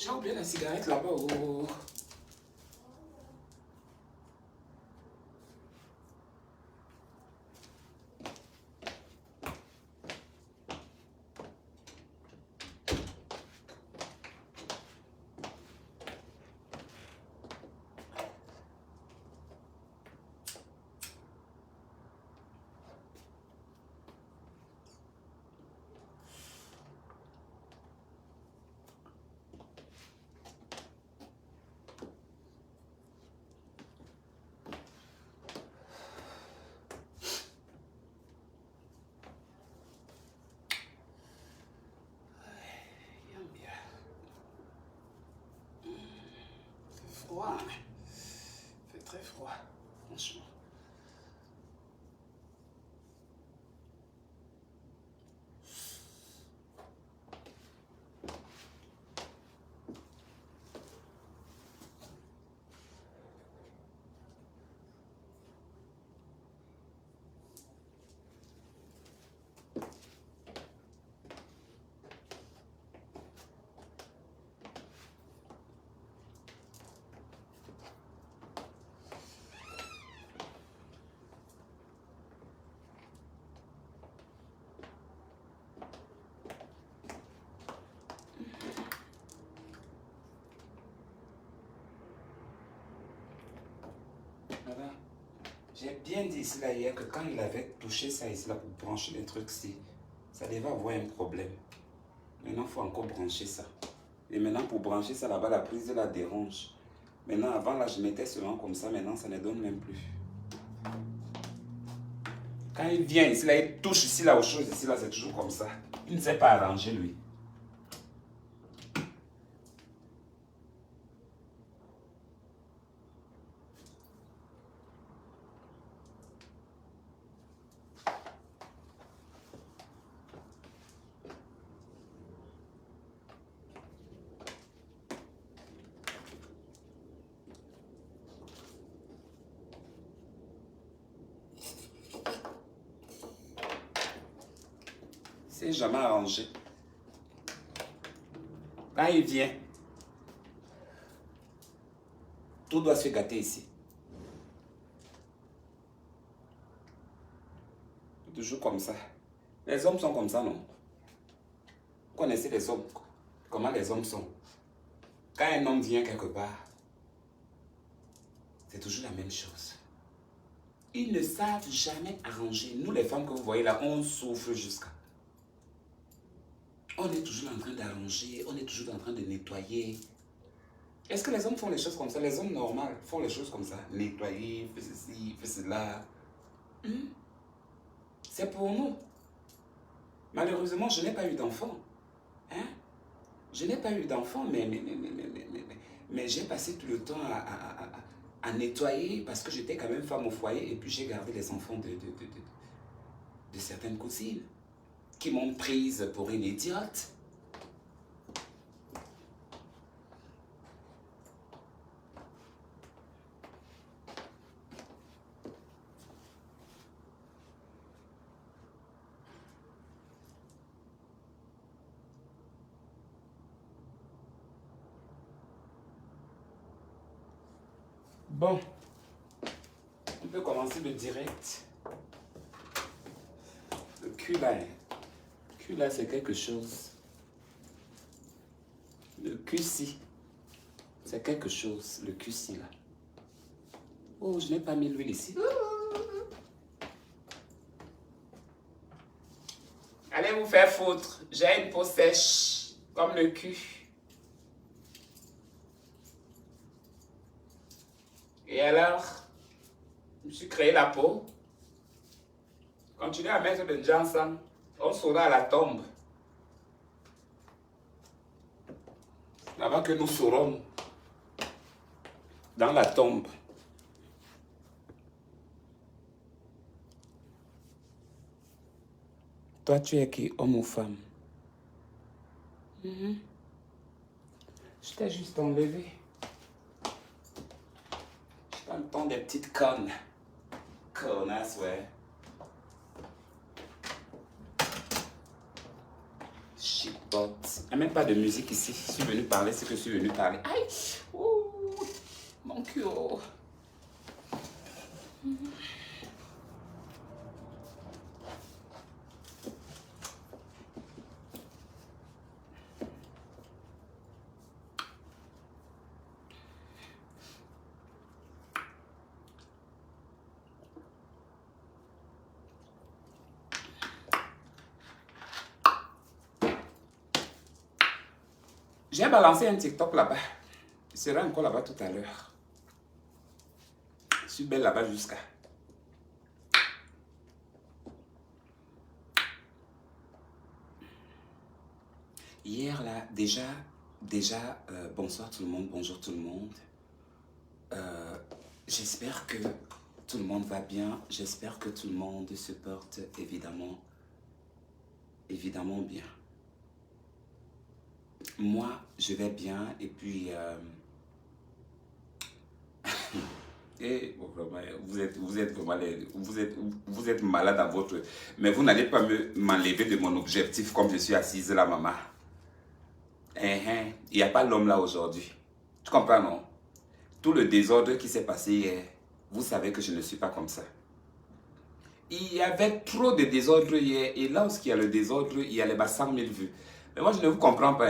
J'ai oublié la cigarette là-bas. Oh. Froid. Il fait très froid, franchement. Voilà. J'ai bien dit ici là hier que quand il avait touché ça ici là pour brancher les trucs ici, ça devait avoir un problème. Maintenant, il faut encore brancher ça. Et maintenant, pour brancher ça là-bas, la prise la dérange. Maintenant, avant là, je mettais seulement comme ça. Maintenant, ça ne donne même plus. Quand il vient ici là, il touche ici là aux choses ici là, c'est toujours comme ça. Il ne sait pas arranger lui. C'est jamais arrangé. Quand il vient, tout doit se gâter ici. Toujours comme ça. Les hommes sont comme ça, non? Vous connaissez les hommes? Comment les hommes sont? Quand un homme vient quelque part, c'est toujours la même chose. Ils ne savent jamais arranger. Nous, les femmes que vous voyez là, on souffre jusqu'à... On est toujours en train d'arranger, on est toujours en train de nettoyer. Est-ce que les hommes font les choses comme ça? Les hommes normaux font les choses comme ça. Nettoyer, faire ceci, faire cela. C'est pour nous. Malheureusement, je n'ai pas eu d'enfant. Hein? Je n'ai pas eu d'enfant, mais j'ai passé tout le temps à nettoyer parce que j'étais quand même femme au foyer et puis j'ai gardé les enfants de certaines cousines qui m'ont prise pour une idiote. Bon, on peut commencer le direct. Le cul là, c'est quelque chose. Le cul-ci, c'est quelque chose. Le cul-ci là. Oh, je n'ai pas mis l'huile ici. Allez vous faire foutre. J'ai une peau sèche, comme le cul. Et alors, je me suis créé la peau. Continuez à mettre des gens ensemble. On sera à la tombe. Là-bas que nous serons. Dans la tombe. Toi, tu es qui, homme ou femme? Je t'ai juste enlevé. Je pas le temps des petites connes. Connasse, ouais. Shit. n'importe. Il n'y a même pas de musique ici. Je suis venu parler ce que je suis venu parler. Aïe! Ouh, mon cul! J'ai balancé un TikTok là-bas. Je serai encore là-bas tout à l'heure. Je suis belle là-bas jusqu'à... Hier là, déjà, bonsoir tout le monde, bonjour tout le monde. J'espère que tout le monde va bien. J'espère que tout le monde se porte évidemment bien. Moi, je vais bien et puis... et bon, vraiment, vous êtes malade dans votre... Mais vous n'allez pas m'enlever de mon objectif comme je suis assise là, maman. Il n'y a pas l'homme là aujourd'hui. Tu comprends, non? Tout le désordre qui s'est passé hier, vous savez que je ne suis pas comme ça. Il y avait trop de désordre hier. Et là où il y a le désordre, il y a les 100 000 vues. Mais moi, je ne vous comprends pas.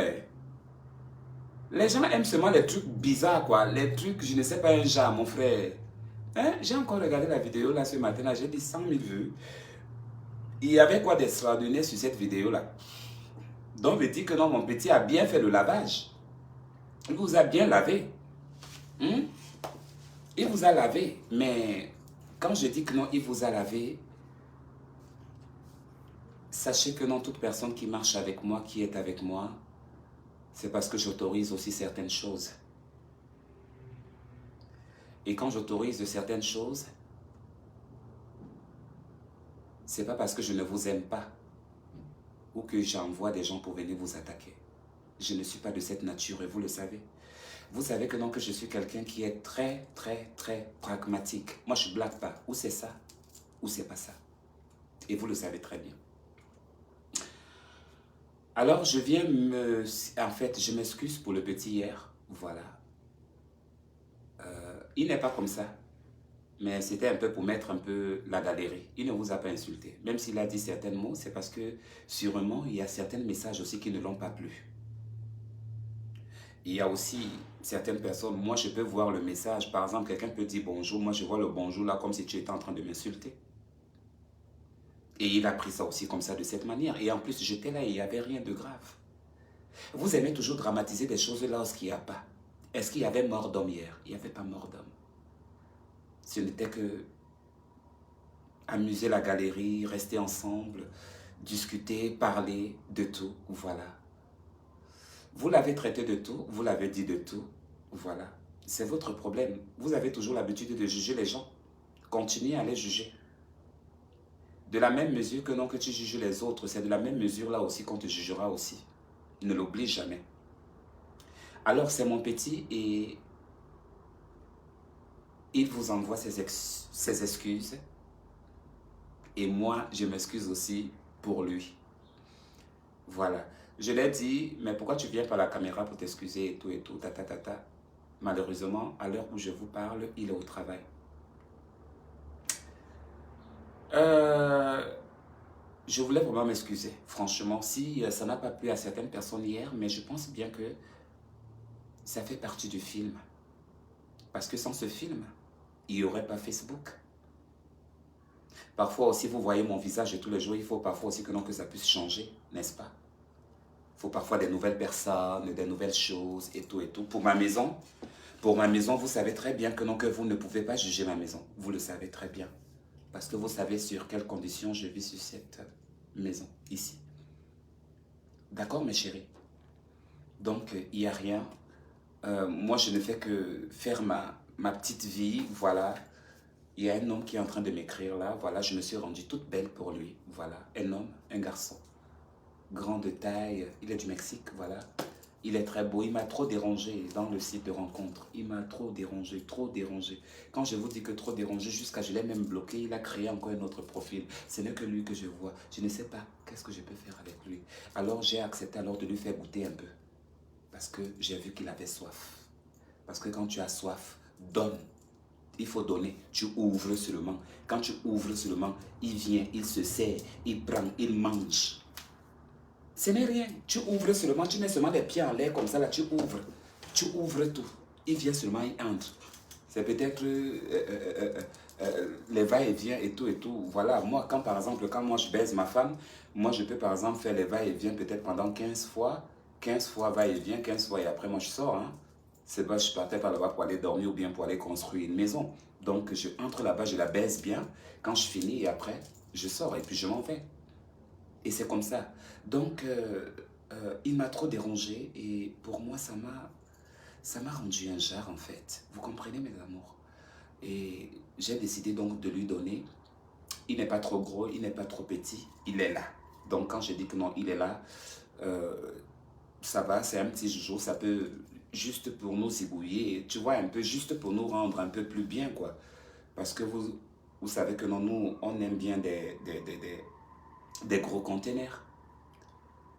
Les gens aiment seulement les trucs bizarres, quoi. Les trucs, je ne sais pas, un genre, mon frère. J'ai encore regardé la vidéo là ce matin, là, j'ai dit 100 000 vues. Il y avait quoi d'extraordinaire sur cette vidéo-là? Donc, je dis que non, mon petit a bien fait le lavage. Il vous a bien lavé. Il vous a lavé. Mais quand je dis que non, il vous a lavé, sachez que non, toute personne qui marche avec moi, qui est avec moi, c'est parce que j'autorise aussi certaines choses. Et quand j'autorise certaines choses, c'est pas parce que je ne vous aime pas ou que j'envoie des gens pour venir vous attaquer. Je ne suis pas de cette nature et vous le savez. Vous savez que non, que je suis quelqu'un qui est très, très, très pragmatique. Moi, je ne blague pas. Ou c'est ça, ou c'est pas ça. Et vous le savez très bien. Alors, je viens me... En fait, je m'excuse pour le petit hier. Voilà. Il n'est pas comme ça. Mais c'était un peu pour mettre un peu la galerie. Il ne vous a pas insulté. Même s'il a dit certains mots, c'est parce que sûrement, il y a certains messages aussi qui ne l'ont pas plu. Il y a aussi certaines personnes, moi je peux voir le message, par exemple quelqu'un peut dire bonjour, moi je vois le bonjour là comme si tu étais en train de m'insulter. Et il a pris ça aussi comme ça de cette manière. Et en plus j'étais là et il n'y avait rien de grave. Vous aimez toujours dramatiser des choses là où il n'y a pas. Est-ce qu'il y avait mort d'homme hier? Il n'y avait pas mort d'homme. Ce n'était que amuser la galerie, rester ensemble, discuter, parler de tout, voilà. Vous l'avez traité de tout, vous l'avez dit de tout, voilà. C'est votre problème. Vous avez toujours l'habitude de juger les gens. Continuez à les juger. De la même mesure que non que tu juges les autres, c'est de la même mesure là aussi qu'on te jugera aussi. Ne l'oublie jamais. Alors c'est mon petit et il vous envoie ses excuses. Et moi, je m'excuse aussi pour lui. Voilà. Je l'ai dit, mais pourquoi tu viens par la caméra pour t'excuser et tout, ta. Malheureusement, à l'heure où je vous parle, il est au travail. Je voulais vraiment m'excuser, franchement, si ça n'a pas plu à certaines personnes hier, mais je pense bien que ça fait partie du film. Parce que sans ce film, il n'y aurait pas Facebook. Parfois aussi, vous voyez mon visage tous les jours, il faut parfois aussi que, non, que ça puisse changer, n'est-ce pas? Il faut parfois des nouvelles personnes, des nouvelles choses et tout et tout. Pour ma maison, vous savez très bien que non, que vous ne pouvez pas juger ma maison. Vous le savez très bien. Parce que vous savez sur quelles conditions je vis sur cette maison, ici. D'accord, mes chéris? Donc, il n'y a rien. Moi, je ne fais que faire ma petite vie, voilà. Il y a un homme qui est en train de m'écrire là, voilà, je me suis rendue toute belle pour lui, voilà. Un homme, un garçon. Grand de taille, il est du Mexique, voilà. Il est très beau. Il m'a trop dérangé dans le site de rencontre. Il m'a trop dérangé, trop dérangé. Quand je vous dis que trop dérangé, jusqu'à je l'ai même bloqué, il a créé encore un autre profil. Ce n'est que lui que je vois. Je ne sais pas qu'est-ce que je peux faire avec lui. Alors j'ai accepté alors de lui faire goûter un peu. Parce que j'ai vu qu'il avait soif. Parce que quand tu as soif, donne. Il faut donner. Tu ouvres seulement. Quand tu ouvres seulement, il vient, il se sert, il prend, il mange. Ce n'est rien. Tu ouvres seulement, tu mets seulement les pieds en l'air comme ça, là, tu ouvres. Tu ouvres tout. Il vient seulement, il entre. C'est peut-être les va-et-vient et tout et tout. Voilà, moi, quand par exemple, quand moi je baise ma femme, moi je peux par exemple faire les va-et-vient peut-être pendant 15 fois. 15 fois va-et-vient, 15 fois et après moi je sors. Hein. C'est pas, je partais par là-bas pour aller dormir ou bien pour aller construire une maison. Donc je entre là-bas, je la baise bien. Quand je finis et après, je sors et puis je m'en vais. Et c'est comme ça. Donc, il m'a trop dérangé et pour moi, ça m'a rendu un jar en fait. Vous comprenez mes amours? Et j'ai décidé donc de lui donner. Il n'est pas trop gros, il n'est pas trop petit, il est là. Donc quand je dis que non, il est là, ça va, c'est un petit joujou, ça peut juste pour nous zigouiller, tu vois, un peu juste pour nous rendre un peu plus bien quoi. Parce que vous savez que non, nous, on aime bien des gros conteneurs.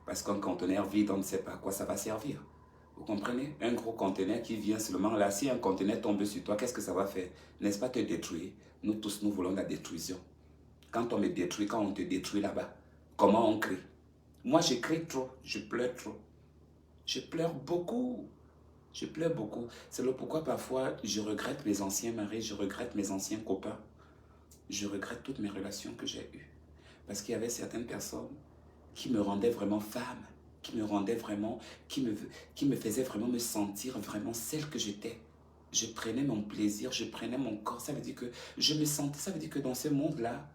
Parce qu'un conteneur vide, on ne sait pas à quoi ça va servir. Vous comprenez? Un gros conteneur qui vient seulement là, si un conteneur tombe sur toi, qu'est-ce que ça va faire? N'est-ce pas te détruire? Nous tous, nous voulons la détruction. Quand on me détruit, quand on te détruit là-bas, comment on crie? Moi, je crie trop, je pleure trop. Je pleure beaucoup. Je pleure beaucoup. C'est le pourquoi parfois je regrette mes anciens maris, je regrette mes anciens copains. Je regrette toutes mes relations que j'ai eues. Parce qu'il y avait certaines personnes qui me rendaient vraiment femme, qui me rendaient vraiment, qui me faisaient vraiment me sentir vraiment celle que j'étais. Je prenais mon plaisir, je prenais mon corps. Ça veut dire que je me sentais, ça veut dire que dans ce monde-là,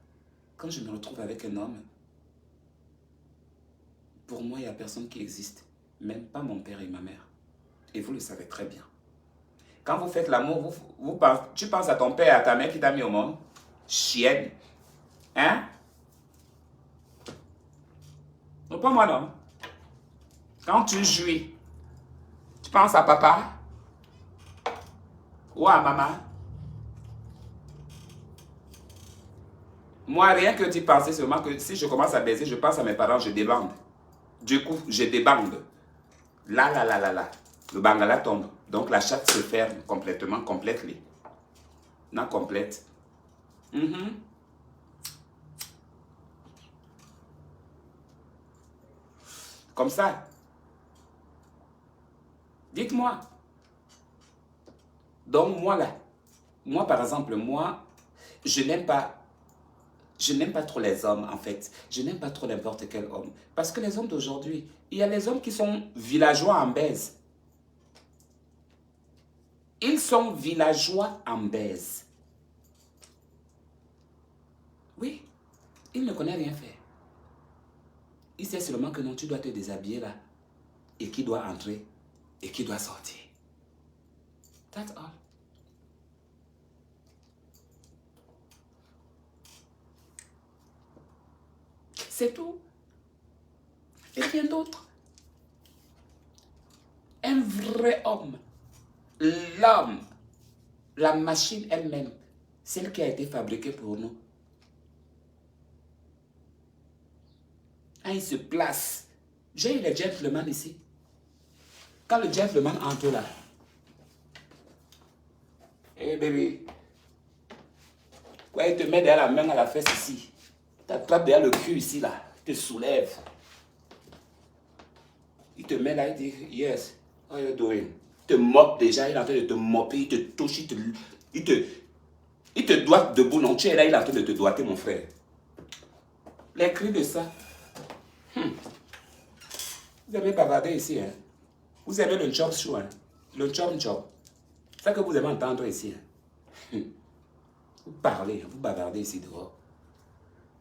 quand je me retrouve avec un homme, pour moi, il n'y a personne qui existe. Même pas mon père et ma mère. Et vous le savez très bien. Quand vous faites l'amour, tu penses à ton père et à ta mère qui t'a mis au monde. Chienne. Hein? Non, pas moi non. Quand tu jouis, tu penses à papa ou à maman. Moi, rien que tu pensais seulement que si je commence à baiser, je pense à mes parents, je débande. Du coup, je débande. Là, là, là, là, là. Le bangala tombe. Donc la chatte se ferme complètement, complètement. Non, complète. Comme ça. Dites-moi. Donc moi là, moi par exemple, moi, je n'aime pas trop les hommes en fait. Je n'aime pas trop n'importe quel homme. Parce que les hommes d'aujourd'hui, il y a les hommes qui sont villageois en baise. Ils sont villageois en baise. Oui, il ne connaît rien faire. Il sait seulement que non, tu dois te déshabiller là. Et qui doit entrer. Et qui doit sortir. That's all. C'est tout. Et rien d'autre. Un vrai homme. L'homme. La machine elle-même. Celle qui a été fabriquée pour nous. Quand il se place. J'ai eu le gentleman ici. Quand le gentleman entre là. Hey baby. Ouais, il te met derrière la main à la fesse ici. T'attrape derrière le cul ici là. Il te soulève. Il te met là, il dit, yes, how you doing? Il te moppe déjà, il est en train de te mopper, il te touche, il te doite debout, non, tu es là, il est en train de te doiter, mon frère. Les cris de ça. Vous aimez bavarder ici, hein? Vous aimez le job show, hein? Le job. C'est ça que vous aimez entendre ici, hein? Vous parlez, vous bavardez ici dehors.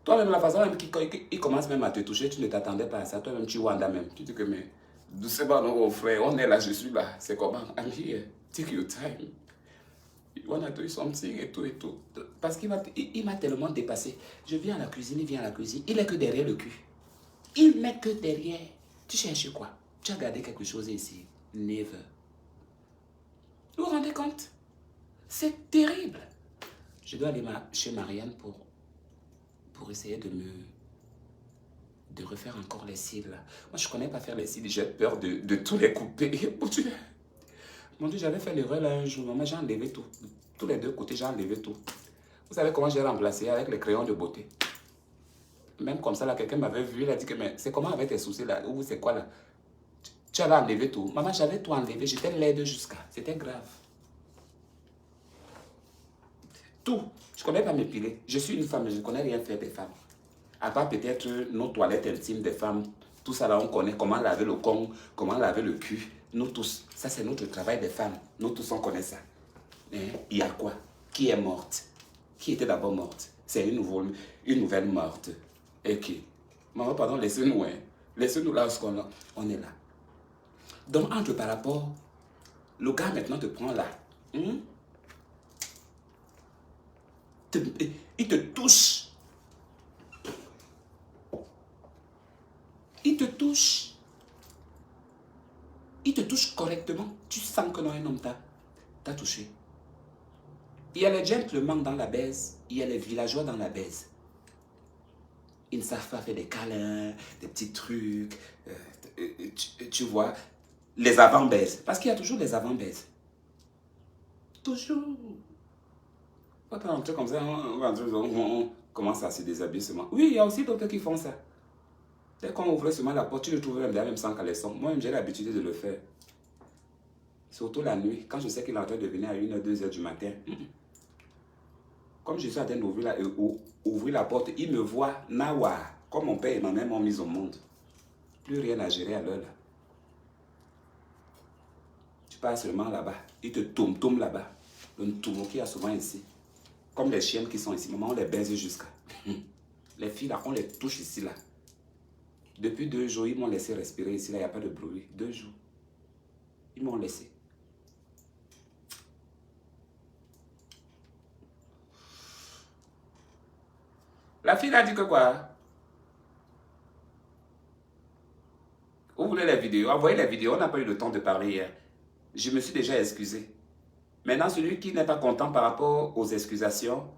Toi-même, la façon même qu'il commence même à te toucher, tu ne t'attendais pas à ça. Toi-même, tu wanda même. Tu dis que, mais, doucement, non, frère, on est là, je suis là. C'est comment? I'm here. Take your time. You wanna do something et tout et tout. Parce qu'il m'a tellement dépassé. Je viens à la cuisine, il vient à la cuisine. Il est que derrière le cul. Il n'est que derrière. Tu cherches quoi? Tu as gardé quelque chose ici. Never. Vous vous rendez compte? C'est terrible. Je dois aller chez Marianne pour essayer de refaire encore les cils. Moi, je ne connais pas faire les cils. J'ai peur de tous les couper. Mon Dieu, j'avais fait l'erreur là un jour. Maman, j'ai enlevé tout. Tous les deux côtés, j'ai enlevé tout. Vous savez comment j'ai remplacé avec les crayons de beauté? Même comme ça, là, quelqu'un m'avait vu. Il a dit que c'est comment avec tes soucis là? Ou c'est quoi là? Tu avais enlevé tout. Maman, j'avais tout enlevé. J'étais laide jusqu'à. C'était grave. Tout. Je ne connais pas m'épiler. Je suis une femme, je ne connais rien faire des femmes. À part peut-être nos toilettes intimes des femmes. Tout ça là, on connaît comment laver le con, comment laver le cul. Nous tous. Ça, c'est notre travail des femmes. Nous tous, on connaît ça. Il y a quoi? Qui est morte? Qui était d'abord morte? C'est une nouvelle morte. Et qui? Maman, pardon, laissez-nous. Hein. Laissez-nous là où on est là. Donc, entre par rapport, le gars maintenant te prend là. Il te touche. Il te touche. Il te touche correctement. Tu sens que non, un homme t'a touché. Il y a les gentlemen dans la baise. Il y a les villageois dans la baise. Ils ne savent pas faire des câlins, des petits trucs. Tu vois, les avant-baises. Parce qu'il y a toujours les avant-baises. Toujours. Pas un truc comme ça, on commence à se déshabiller seulement. Oui, il y a aussi d'autres qui font ça. Dès qu'on ouvre seulement la porte, tu le trouves même sans caleçon. Moi-même, j'ai l'habitude de le faire. Surtout la nuit, quand je sais qu'il est en train de venir à 1h, 2h du matin. Comme je suis en train d'ouvrir la porte, il me voit, nawa, comme mon père et ma mère m'ont mis au monde. Plus rien à gérer à l'heure là. Tu pars seulement là-bas, il te tourne là-bas. Le tourneau qu'il y a souvent ici. Comme les chiennes qui sont ici, maman, on les baise jusqu'à. Les filles là, on les touche ici là. Depuis 2 jours, ils m'ont laissé respirer ici là, il n'y a pas de bruit. 2 jours. Ils m'ont laissé. La fille a dit que quoi? Vous voulez les vidéos? Envoyez les vidéos, on n'a pas eu le temps de parler hier. Je me suis déjà excusé. Maintenant, celui qui n'est pas content par rapport aux excusations,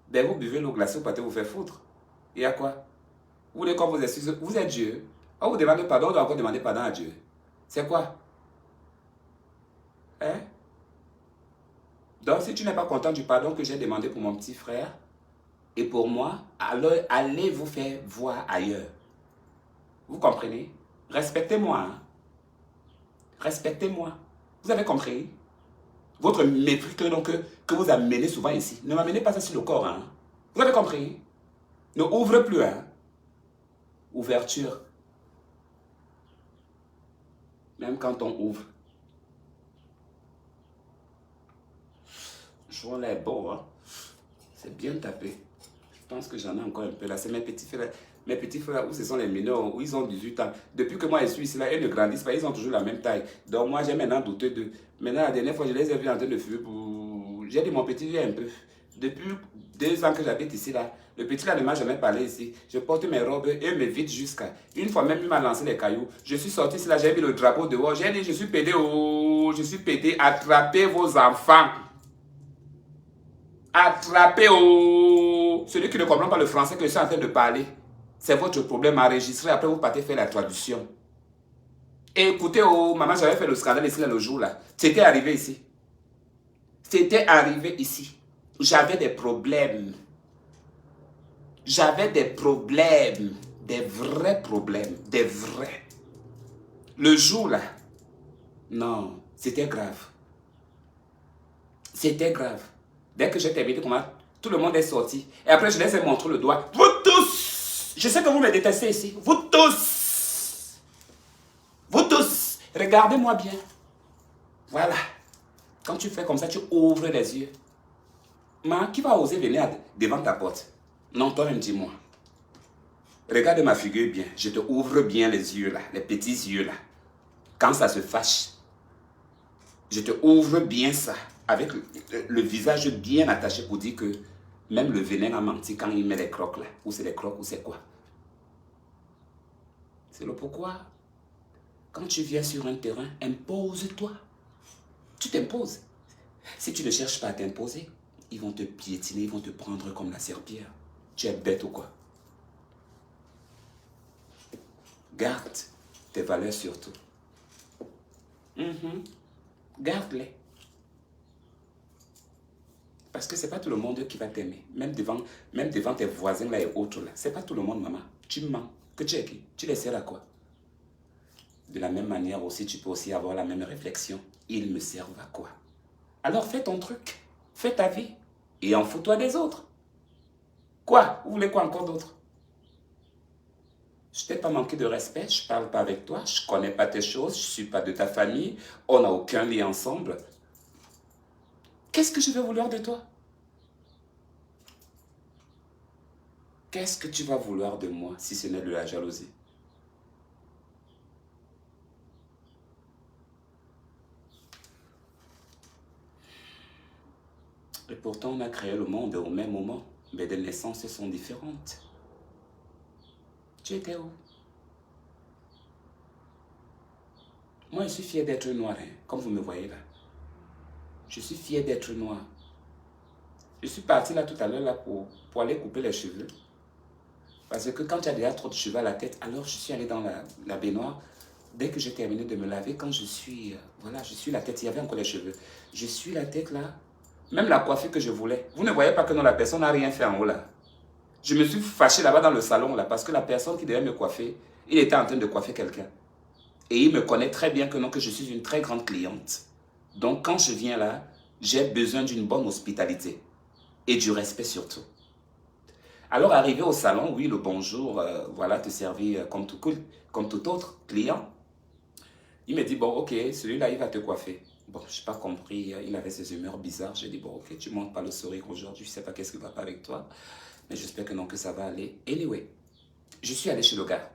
ben vous buvez l'eau glacée, vous partez vous faire foutre. Il y a quoi? Vous voulez qu'on vous excuse? Vous êtes Dieu. On vous demande pardon, on doit encore demander pardon à Dieu. C'est quoi? Hein? Donc, si tu n'es pas content du pardon que j'ai demandé pour mon petit frère et pour moi, alors allez vous faire voir ailleurs. Vous comprenez? Respectez-moi. Hein? Respectez-moi. Vous avez compris? Votre mépris que vous amenez souvent ici. Ne m'amenez pas ça sur le corps. Hein? Vous avez compris? Ne ouvre plus. Hein? Ouverture. Même quand on ouvre. Je vois là est beau. Hein? C'est bien tapé. Je pense que j'en ai encore un peu là. C'est mes petits frères. Mes petits frères, où ce sont les mineurs, où ils ont 18 ans. Depuis que moi je suis ici, là, ils ne grandissent pas, ils ont toujours la même taille. Donc moi, j'ai maintenant douté d'eux. Maintenant, la dernière fois, je les ai vus en train de fuir. J'ai dit, mon petit, viens un peu. Depuis 2 ans que j'habite ici, là, le petit là ne m'a jamais parlé ici. Je porte mes robes et me vide jusqu'à. Une fois même, il m'a lancé les cailloux. Je suis sorti ici, là, j'ai mis le drapeau dehors. J'ai dit, je suis pédé, oh, je suis pédé. Attrapez vos enfants. Attrapez, oh. Celui qui ne comprend pas le français que je suis en train de parler. C'est votre problème, enregistré. Après, vous partez faire la traduction. Et écoutez, oh, maman, j'avais fait le scandale ici, là, le jour, là. C'était arrivé ici. C'était arrivé ici. J'avais des problèmes. J'avais des problèmes. Des vrais problèmes. Des vrais. Le jour, là. Non, c'était grave. C'était grave. Dès que j'ai terminé, comment tout le monde est sorti. Et après, je les ai montré le doigt. Vous tous! Je sais que vous me détestez ici. Vous tous! Vous tous! Regardez-moi bien. Voilà. Quand tu fais comme ça, tu ouvres les yeux. Mais qui va oser venir devant ta porte? Non, toi-même, dis-moi. Regarde ma figure bien. Je te ouvre bien les yeux là. Les petits yeux là. Quand ça se fâche. Je te ouvre bien ça. Avec le visage bien attaché pour dire que même le venin a menti quand il met les crocs là. Ou c'est les crocs ou c'est quoi. C'est le pourquoi. Quand tu viens sur un terrain, impose-toi. Tu t'imposes. Si tu ne cherches pas à t'imposer, ils vont te piétiner, ils vont te prendre comme la serpillière. Tu es bête ou quoi? Garde tes valeurs surtout. Garde-les. Parce que ce n'est pas tout le monde qui va t'aimer. Même devant tes voisins là et autres là. Ce n'est pas tout le monde, maman. Tu mens. Que tu es qui? Tu les sers à quoi? De la même manière aussi, tu peux aussi avoir la même réflexion. Ils me servent à quoi? Alors fais ton truc. Fais ta vie. Et en fous-toi des autres. Quoi? Vous voulez quoi encore d'autre? Je t'ai pas manqué de respect, je parle pas avec toi, je connais pas tes choses, je suis pas de ta famille, on n'a aucun lien ensemble. Qu'est-ce que je vais vouloir de toi? Qu'est-ce que tu vas vouloir de moi si ce n'est de la jalousie? Et pourtant, on a créé le monde au même moment, mais les naissances sont différentes. Tu étais où? Moi, je suis fier d'être noir, hein, comme vous me voyez là. Je suis fier d'être noir. Je suis parti là tout à l'heure là pour aller couper les cheveux. Parce que quand tu as déjà trop de cheveux à la tête, alors je suis allé dans la baignoire. Dès que j'ai terminé de me laver, quand je suis... voilà, je suis la tête, il y avait encore les cheveux. Je suis la tête là. Même la coiffure que je voulais. Vous ne voyez pas que non, la personne n'a rien fait en haut là. Je me suis fâché là-bas dans le salon là parce que la personne qui devait me coiffer, il était en train de coiffer quelqu'un. Et il me connaît très bien que non, que je suis une très grande cliente. Donc quand je viens là, j'ai besoin d'une bonne hospitalité. Et du respect surtout. Alors arrivé au salon, oui, le bonjour, voilà, te servir comme tout autre client. Il me dit, bon, ok, celui-là, il va te coiffer. Bon, je n'ai pas compris, il avait ses humeurs bizarres. J'ai dit, bon, ok, tu ne montes pas le sourire aujourd'hui, je ne sais pas qu'est-ce qui ne va pas avec toi. Mais j'espère que non, que ça va aller. Anyway, je suis allé chez le gars.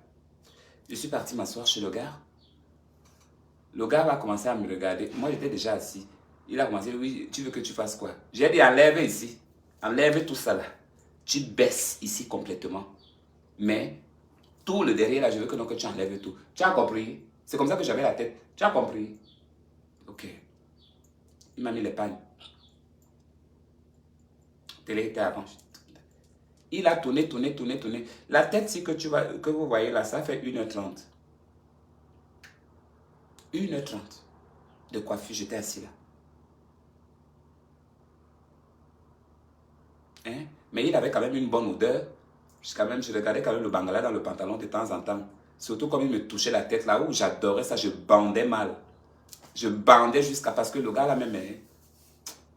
Je suis parti m'asseoir chez le gars. Le gars va commencer à me regarder. Moi, j'étais déjà assis. Il a commencé, oui, tu veux que tu fasses quoi? J'ai dit, enlève ici. Enlève tout ça là. Tu baisses ici complètement. Mais tout le derrière là, je veux que, non, que tu enlèves tout. Tu as compris? C'est comme ça que j'avais la tête. Tu as compris? Ok. Il m'a mis les pagnes. Télé était avant. Il a tourné. La tête si que vous voyez là, ça fait 1h30. 1h30 de coiffure, j'étais assis là. Hein? Mais il avait quand même une bonne odeur. Je regardais quand même le bangala dans le pantalon de temps en temps. Surtout comme il me touchait la tête là où j'adorais ça, je bandais mal. Je bandais jusqu'à parce que le gars là même,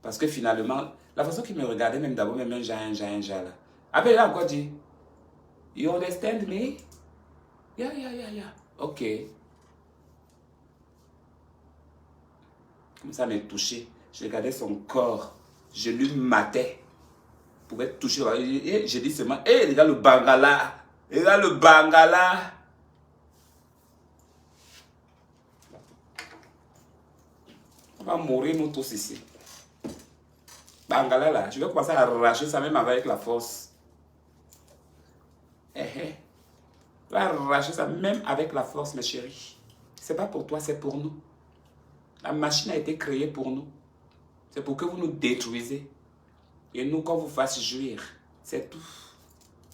parce que finalement, la façon qu'il me regardait même d'abord, même un ja là. Après il a encore dit, you understand me? Yeah. Ok. Comme ça il me touchait. Je regardais son corps. Je lui matais. Pour être touché. Et j'ai dit seulement, hé, regarde le bangala. Regarde le bangala. On va mourir nous tous ici. Bangala là, je vais commencer à arracher ça même avec la force. Je vais arracher ça même avec la force, mes chéris. C'est pas pour toi, c'est pour nous. La machine a été créée pour nous. C'est pour que vous nous détruisez. Et nous, qu'on vous fasse jouir. C'est tout.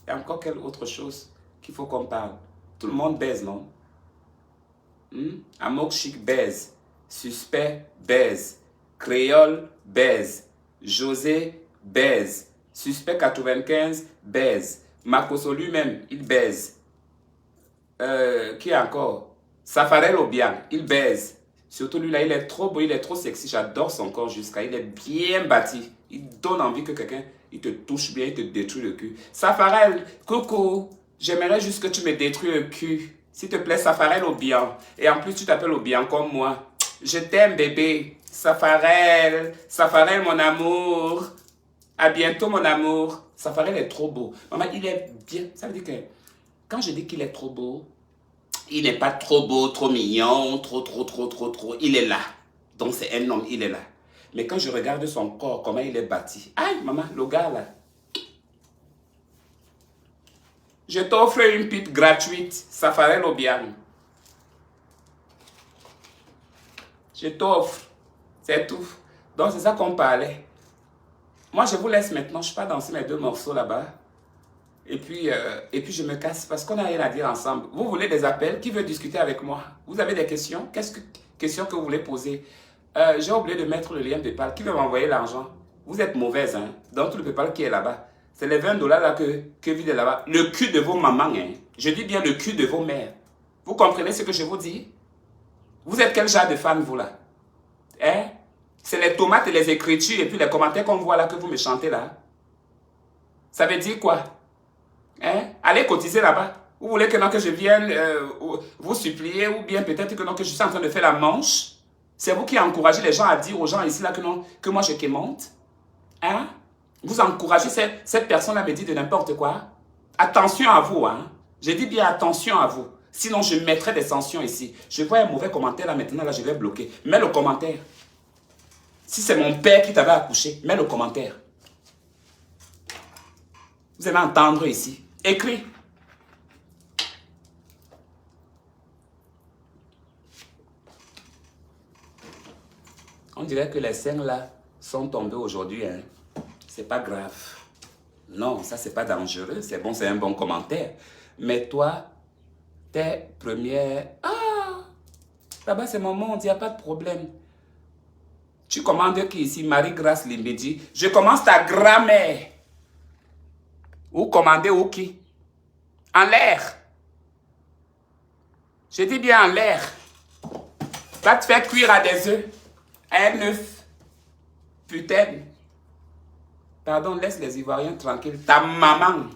Il y a encore quelle autre chose qu'il faut qu'on parle? Tout le monde baise, non? Amok Chic baise. Suspect baise. Créole baise. José baise. Suspect 95 baise. Makoso lui-même, il baise. Qui encore? Safarel Obiang, il baise. Surtout lui là, il est trop beau, il est trop sexy. J'adore son corps jusqu'à. Il est bien bâti. Il donne envie que quelqu'un, il te touche bien, il te détruit le cul. Safarel, coucou. J'aimerais juste que tu me détruis le cul. S'il te plaît, Safarel Obiang. Et en plus, tu t'appelles Obiang comme moi. Je t'aime, bébé. Safarel, mon amour. À bientôt, mon amour. Safarel est trop beau. Maman, il est bien. Ça veut dire que quand je dis qu'il est trop beau, il n'est pas trop beau, trop mignon, trop. Il est là. Donc c'est un homme, il est là. Mais quand je regarde son corps, comment il est bâti. Aïe, maman, le gars là. Je t'offre une pipe gratuite. Safarel Obiang. Je t'offre. C'est tout. Donc, c'est ça qu'on parlait. Moi, je vous laisse maintenant. Je ne suis pas danser mes 2 morceaux là-bas. Et puis, je me casse parce qu'on n'a rien à dire ensemble. Vous voulez des appels? Qui veut discuter avec moi? Vous avez des questions? Questions que vous voulez poser? J'ai oublié de mettre le lien PayPal. Qui veut m'envoyer l'argent? Vous êtes mauvaise, hein? Dans tout le PayPal qui est là-bas. C'est les 20 $ là que vide là-bas. Le cul de vos mamans, hein? Je dis bien le cul de vos mères. Vous comprenez ce que je vous dis? Vous êtes quel genre de femme, vous là? Hein? C'est les tomates et les écritures et puis les commentaires qu'on voit là que vous me chantez là. Ça veut dire quoi? Hein? Allez cotiser là-bas. Vous voulez que non que je vienne vous supplier ou bien peut-être que non que je suis en train de faire la manche? C'est vous qui encouragez les gens à dire aux gens ici là que non, que moi je quémante? Hein? Vous encouragez cette personne-là me dit de n'importe quoi? Attention à vous, hein? Je dis bien attention à vous. Sinon, je mettrai des sanctions ici. Je vois un mauvais commentaire là maintenant, là, je vais bloquer. Mets le commentaire. Si c'est mon père qui t'avait accouché, mets le commentaire. Vous allez entendre ici. Écris. On dirait que les seins là sont tombés aujourd'hui, hein? C'est pas grave. Non, ça c'est pas dangereux. C'est bon, c'est un bon commentaire. Mais toi, tes premières... Ah! Là-bas, c'est mon monde, il n'y a pas de problème. Tu commandes qui ici? Marie-Grâce Limbedi. Je commence ta grand-mère. Ou commander ou qui? En l'air. Je dis bien en l'air. Va te faire cuire à des œufs. Un œuf. Putain. Pardon, laisse les Ivoiriens tranquilles. Ta maman.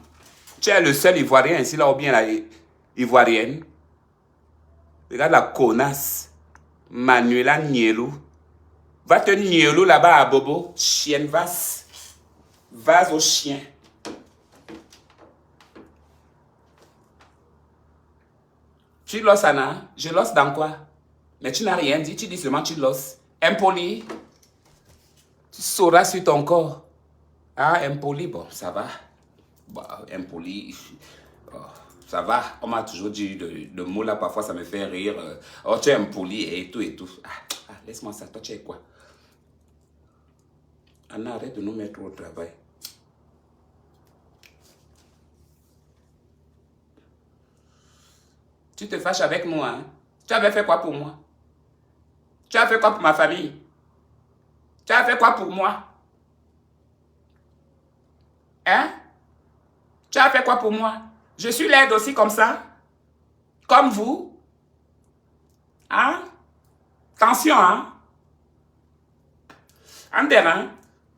Tu es le seul Ivoirien ici, là, ou bien la Ivoirienne. Regarde la connasse. Manuela Nielou. Va te Nielou là-bas à Bobo. Chienne vasse. Vase au chien. Tu losses, Anna? Je losse dans quoi? Mais tu n'as rien dit. Tu dis seulement tu losses. Impoli. Tu sauras sur ton corps. Ah, impoli, bon, ça va. Bon, impoli, oh, ça va. On m'a toujours dit le mot là, parfois ça me fait rire. Oh, tu es impoli et tout et tout. Laisse-moi ça, toi tu es quoi? Anna, arrête de nous mettre au travail. Tu te fâches avec moi, hein? Tu avais fait quoi pour moi? Tu as fait quoi pour ma famille? Tu as fait quoi pour moi? Hein? Tu as fait quoi pour moi? Je suis laide aussi comme ça? Comme vous? Hein? Attention, hein? Ander, hein?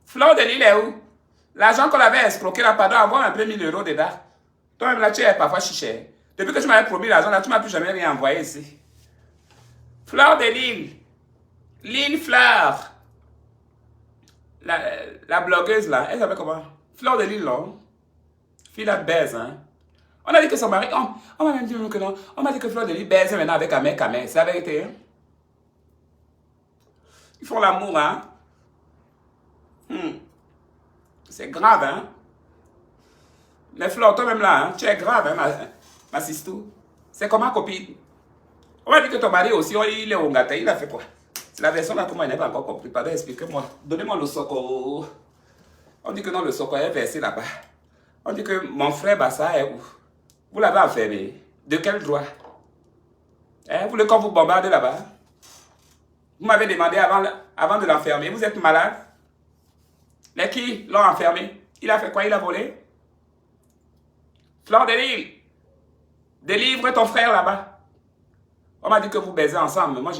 Fleur de Lille est où? L'argent qu'on avait escroqué là, pardon, avoir un peu 1000 € dedans. Toi-même là, tu es parfois chiché. Depuis que tu m'avais promis l'argent là, tu ne m'as plus jamais rien envoyé ici. Fleur de Lille. Lille Fleur. La blogueuse là, elle s'appelle comment? Fleur de Lille, là. Fille là baise, hein. On a dit que son mari, on m'a même dit que non. On m'a dit que Fleur de Lille baise maintenant avec un mec. C'est la vérité, hein. Ils font l'amour, hein. C'est grave, hein. Mais Fleur, toi-même là, hein, tu es grave, hein, ma sistou. C'est comment, copine? On m'a dit que ton mari aussi, il est au gâteau, il a fait quoi? C'est la version là, comment il n'est pas encore compris. Pardon, expliquez-moi. Donnez-moi le soko. On dit que non, le soko est versé là-bas. On dit que mon frère Bassa est où? Vous l'avez enfermé. De quel droit? Hein? Vous voulez qu'on vous bombarde là-bas? Vous m'avez demandé avant de l'enfermer. Vous êtes malade? Les qui l'ont enfermé? Il a fait quoi? Il a volé? Fleur de Lille, délivre ton frère là-bas. On m'a dit que vous baisez ensemble. Moi,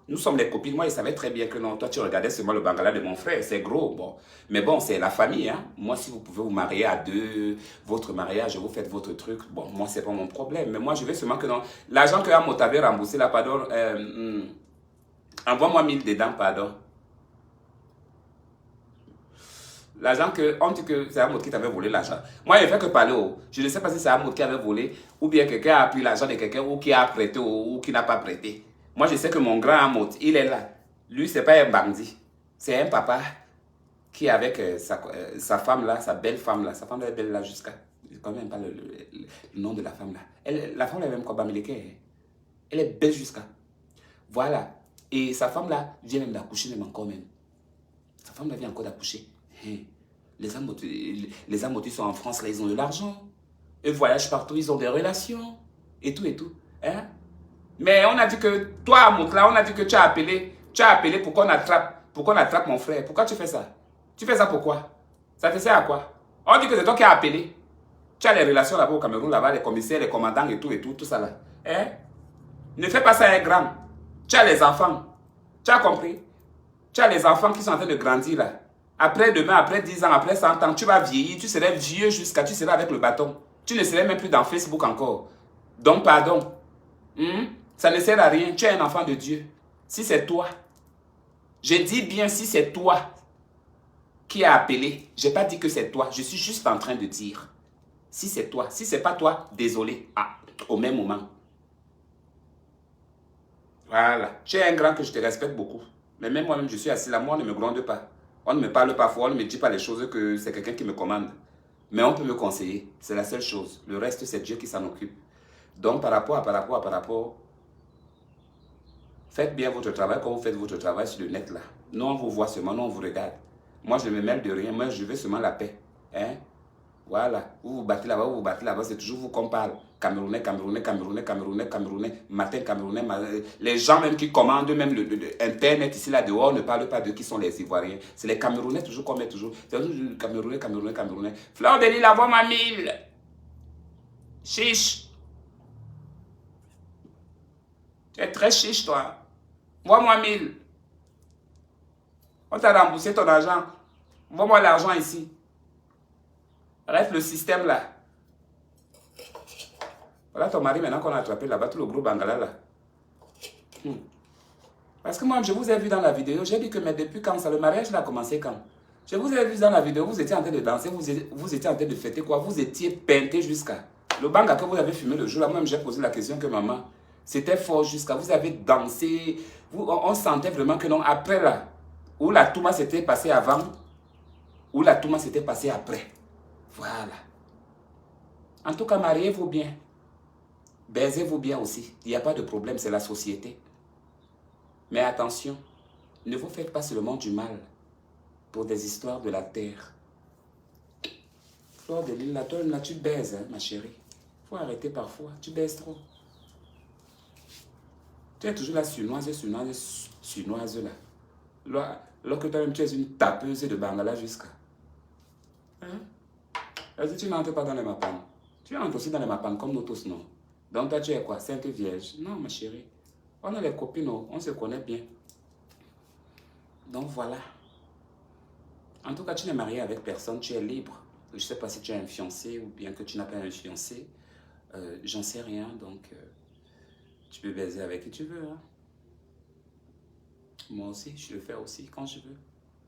nous sommes des copines. Moi, je savais très bien que non. Toi, tu regardais seulement le bangala de mon frère. C'est gros. Bon. Mais bon, c'est la famille. Hein. Moi, si vous pouvez vous marier à deux, votre mariage, vous faites votre truc. Bon, moi, c'est pas mon problème. Mais moi, je veux seulement que non. L'argent que Amot avait remboursé là, pardon. Envoie-moi 1000 dedans, pardon. L'argent que, on dit que c'est Amot qui t'avait volé l'argent. Moi, je ne fais que parler. Je ne sais pas si c'est Amot qui avait volé, ou bien quelqu'un a pris l'argent de quelqu'un, ou qui a prêté, ou qui n'a pas prêté. Moi, je sais que mon grand Amot, il est là. Lui, ce n'est pas un bandit. C'est un papa qui est avec sa femme là, sa belle femme là. Sa femme là est belle là jusqu'à... Je ne connais même pas le nom de la femme là. La femme là est même quoi, Bamileke. Elle est belle jusqu'à... Voilà. Et sa femme là vient même d'accoucher, même encore même. Sa femme là vient encore d'accoucher. Les amotis sont en France, là, ils ont de l'argent. Ils voyagent partout, ils ont des relations. Et tout, et tout. Hein? Mais on a dit que, toi, Amout, là, on a dit que tu as appelé pour qu'on attrape mon frère. Pourquoi tu fais ça? Tu fais ça pourquoi? Ça te sert à quoi? On dit que c'est toi qui as appelé. Tu as les relations là-bas au Cameroun, là-bas, les commissaires, les commandants et tout ça là. Hein? Ne fais pas ça à un grand. Tu as les enfants. Tu as compris? Tu as les enfants qui sont en train de grandir là. Après demain, après 10 ans, après 100 ans, tu vas vieillir, tu serais vieux tu seras avec le bâton. Tu ne serais même plus dans Facebook encore. Donc, pardon. Ça ne sert à rien. Tu es un enfant de Dieu. Si c'est toi, je dis bien si c'est toi qui as appelé. Je n'ai pas dit que c'est toi. Je suis juste en train de dire. Si c'est toi. Si ce n'est pas toi, désolé. Au même moment. Voilà. Tu es un grand que je te respecte beaucoup. Mais même moi-même, je suis assis là. Moi, on ne me gronde pas. On ne me parle pas fort. On ne me dit pas les choses que c'est quelqu'un qui me commande. Mais on peut me conseiller. C'est la seule chose. Le reste, c'est Dieu qui s'en occupe. Donc, par rapport, faites bien votre travail comme vous faites votre travail sur le net là. Nous, on vous voit seulement, nous, on vous regarde. Moi, je ne me mêle de rien. Moi, je veux seulement la paix. Hein? Voilà. Vous vous battez là-bas, c'est toujours vous qu'on parle. Camerounais, matin Camerounais. Les gens même qui commandent, même Internet ici, là dehors, ne parlent pas de qui sont les Ivoiriens. C'est les Camerounais toujours qu'on met toujours. C'est toujours Camerounais. Fleur de Lille, envoie-moi 1000. Chiche. Tu es très chiche, toi. Envoie-moi 1000. On t'a remboursé ton argent. Envoie-moi l'argent ici. Reste le système là. Voilà ton mari maintenant qu'on a attrapé là-bas, tout le gros bangala là. Parce que moi, je vous ai vu dans la vidéo, j'ai dit que mais depuis quand ça, le mariage là a commencé quand? Je vous ai vu dans la vidéo, vous étiez en train de danser, vous étiez en train de fêter quoi? Vous étiez peinté jusqu'à. Le banga que vous avez fumé le jour là, moi-même j'ai posé la question que maman, c'était fort jusqu'à, vous avez dansé, on sentait vraiment que non, après là, où la touma s'était passée avant, où la touma s'était passée après. Voilà. En tout cas, mariez-vous bien. Baisez-vous bien aussi. Il n'y a pas de problème, c'est la société. Mais attention, ne vous faites pas seulement du mal pour des histoires de la terre. Fleur de Lille, là, toi, là, tu baises, hein, ma chérie. Il faut arrêter parfois, tu baises trop. Tu es toujours là, surnoise là. Alors que toi-même, tu es une tapeuse de Bangala jusqu'à. Hein? Vas-y, tu n'entres pas dans les mapanes. Tu entres aussi dans les mapanes comme nous tous, non? Donc toi, tu es quoi? Sainte Vierge? Non, ma chérie. On a les copines, on se connaît bien. Donc voilà. En tout cas, tu n'es marié avec personne, tu es libre. Je ne sais pas si tu as un fiancé ou bien que tu n'as pas un fiancé. J'en sais rien, donc tu peux baiser avec qui tu veux. Hein. Moi aussi, je le fais aussi quand je veux.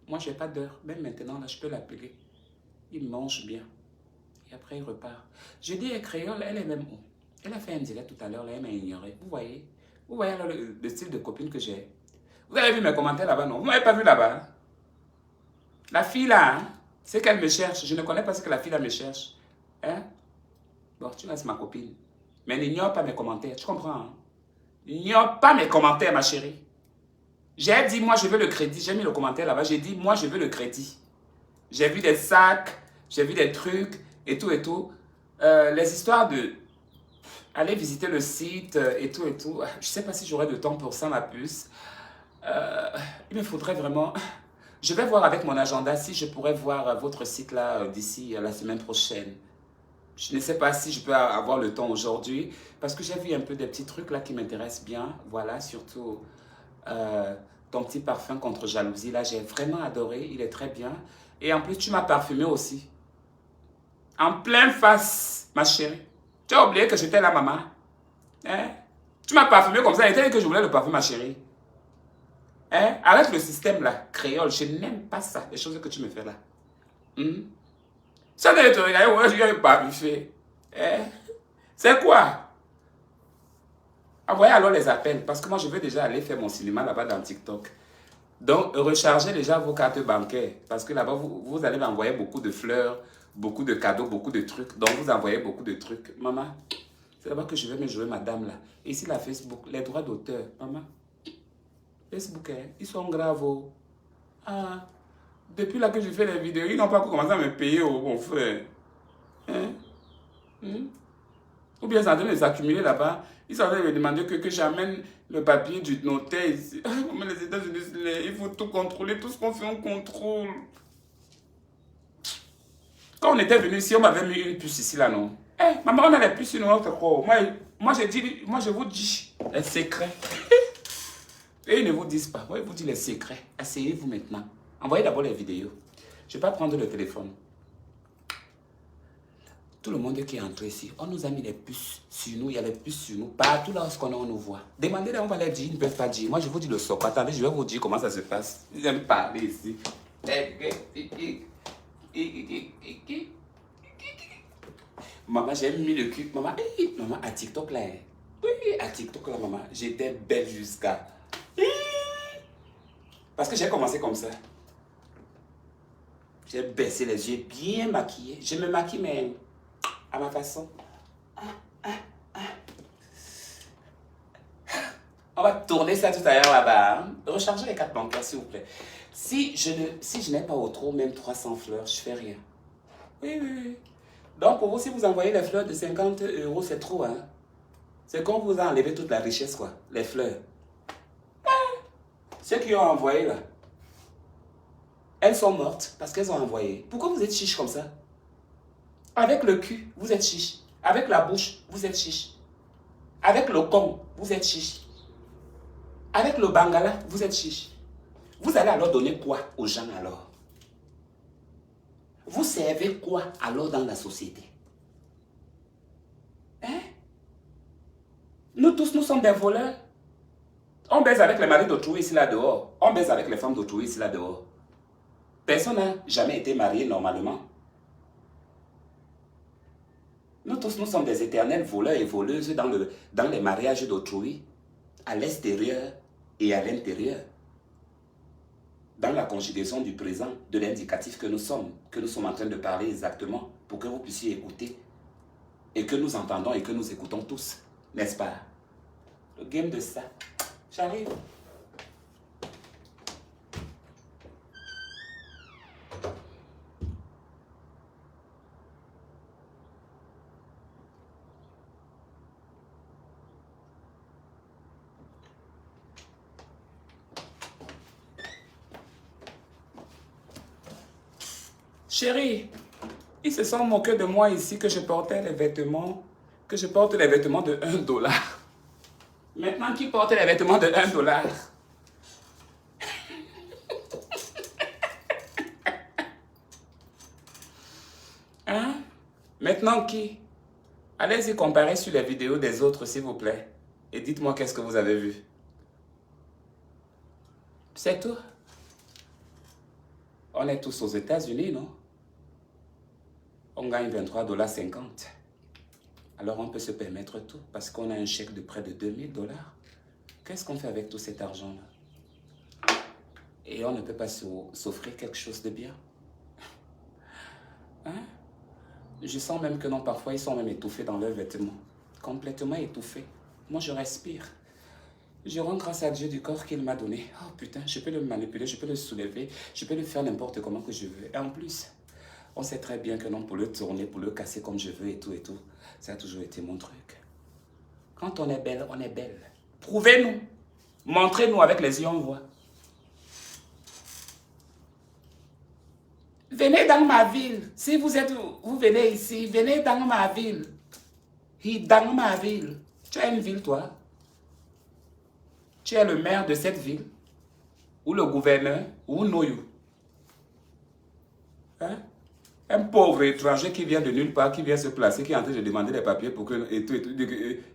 Moi, je n'ai pas d'heure. Même maintenant, là, je peux l'appeler. Il mange bien. Et après, il repart. Je dis, créole, elle est même où? Elle a fait un direct tout à l'heure, là, elle m'a ignoré. Vous voyez là, le style de copine que j'ai. Vous avez vu mes commentaires là-bas, non? Vous ne m'avez pas vu là-bas. Hein? La fille là, hein? C'est qu'elle me cherche. Je ne connais pas ce que la fille là me cherche. Hein? Bon, tu restes ma copine. Mais n'ignore pas mes commentaires. Tu comprends? Hein? N'ignore pas mes commentaires, ma chérie. J'ai dit, moi, je veux le crédit. J'ai mis le commentaire là-bas. J'ai dit, moi, je veux le crédit. J'ai vu des sacs, j'ai vu des trucs et tout et tout. Les histoires de aller visiter le site et tout et tout. Je ne sais pas si j'aurai de temps pour ça, ma puce. Il me faudrait vraiment... Je vais voir avec mon agenda si je pourrais voir votre site là d'ici la semaine prochaine. Je ne sais pas si je peux avoir le temps aujourd'hui parce que j'ai vu un peu des petits trucs là qui m'intéressent bien. Voilà, surtout ton petit parfum contre jalousie là, j'ai vraiment adoré. Il est très bien. Et en plus, tu m'as parfumé aussi. En pleine face, ma chérie. Tu as oublié que j'étais là, maman. Hein? Tu m'as parfumé comme ça. Il était que je voulais le parfum, ma chérie. Hein? Arrête le système là, créole. Je n'aime pas ça, les choses que tu me fais là. Ça doit être regardé, ouais, je viens pas buffet. Hein? C'est quoi? Envoyez alors les appels, parce que moi je veux déjà aller faire mon cinéma là-bas dans TikTok. Donc, rechargez déjà vos cartes bancaires, parce que là-bas, vous allez m'envoyer beaucoup de fleurs, beaucoup de cadeaux, beaucoup de trucs. Donc, vous envoyez beaucoup de trucs. Maman, c'est là-bas que je vais me jouer, madame là. Ici, la Facebook, les droits d'auteur. Maman. Facebook, hein, ils sont graves. Oh. Ah, depuis là que je fais les vidéos, ils n'ont pas commencé à me payer, oh, mon frère. Hein? Hmm? Ou bien ça en train de s'accumuler là-bas. Ils sont en train de me demander que j'amène le papier du notaire ici. Mais les États-Unis, il faut tout contrôler. Tout ce qu'on fait, on contrôle. Quand on était venu ici, on m'avait mis une puce ici, là, non? Eh, maman, on a les puces sur notre corps. Moi, je vous dis les secrets. Et ils ne vous disent pas. Moi, je vous dis les secrets. Asseyez-vous maintenant. Envoyez d'abord les vidéos. Je ne vais pas prendre le téléphone. Tout le monde qui est entré ici, on nous a mis les puces sur nous. Il y a les puces sur nous. Partout lorsqu'on on nous voit. Demandez-les, on va les dire. Ils ne peuvent pas dire. Moi, je vous dis le soc. Attendez, je vais vous dire comment ça se passe. Ils aiment parler ici. Maman, j'ai mis le cul. Maman, maman, à TikTok là. Oui, à TikTok là, maman. J'étais belle jusqu'à... Parce que j'ai commencé comme ça. J'ai baissé les yeux, bien maquillée. Je me maquille, mais à ma façon. On va tourner ça tout à l'heure là-bas. Hein? Rechargez les cartes bancaires, s'il vous plaît. Si je n'ai pas au trop, même 300 fleurs, je fais rien. Oui, oui, oui. Donc, pour vous, si vous envoyez les fleurs de 50 €, c'est trop, hein. C'est comme vous a enlevé toute la richesse, quoi. Les fleurs. Ceux qui ont envoyé, là, elles sont mortes parce qu'elles ont envoyé. Pourquoi vous êtes chiche comme ça? Avec le cul, vous êtes chiche. Avec la bouche, vous êtes chiche. Avec le con, vous êtes chiche. Avec le bangala, vous êtes chiche. Vous allez alors donner quoi aux gens alors? Vous servez quoi alors dans la société? Hein? Nous tous, nous sommes des voleurs. On baise avec les maris d'autrui ici là dehors. On baise avec les femmes d'autrui ici là dehors. Personne n'a jamais été marié normalement. Nous tous, nous sommes des éternels voleurs et voleuses dans les mariages d'autrui, à l'extérieur et à l'intérieur. Dans la conjugaison du présent, de l'indicatif que nous sommes en train de parler exactement, pour que vous puissiez écouter, et que nous entendons et que nous écoutons tous, n'est-ce pas? Le game de ça. J'arrive. Chérie, ils se sont moqués de moi ici que je portais les vêtements, de 1 $. Maintenant, qui porte les vêtements de 1 $? Hein? Maintenant, qui? Allez-y comparer sur les vidéos des autres, s'il vous plaît. Et dites-moi qu'est-ce que vous avez vu. C'est tout. On est tous aux États-Unis, non? On gagne 23,50 $. Alors on peut se permettre tout parce qu'on a un chèque de près de 2 000 $. Qu'est-ce qu'on fait avec tout cet argent-là? Et on ne peut pas s'offrir quelque chose de bien. Hein? Je sens même que non, parfois ils sont même étouffés dans leurs vêtements. Complètement étouffés. Moi je respire. Je rends grâce à Dieu du corps qu'il m'a donné. Oh putain, je peux le manipuler, je peux le soulever, je peux le faire n'importe comment que je veux. Et en plus, on sait très bien que non, pour le tourner, pour le casser comme je veux et tout, ça a toujours été mon truc. Quand on est belle, on est belle. Prouvez-nous. Montrez-nous avec les yeux, on voit. Venez dans ma ville. Si vous venez ici, venez dans ma ville. Dans ma ville. Tu as une ville, toi? Tu es le maire de cette ville? Ou le gouverneur? Ou Noyou? Hein? Un pauvre étranger qui vient de nulle part, qui vient se placer, qui est en train de demander des papiers pour que... Et tout,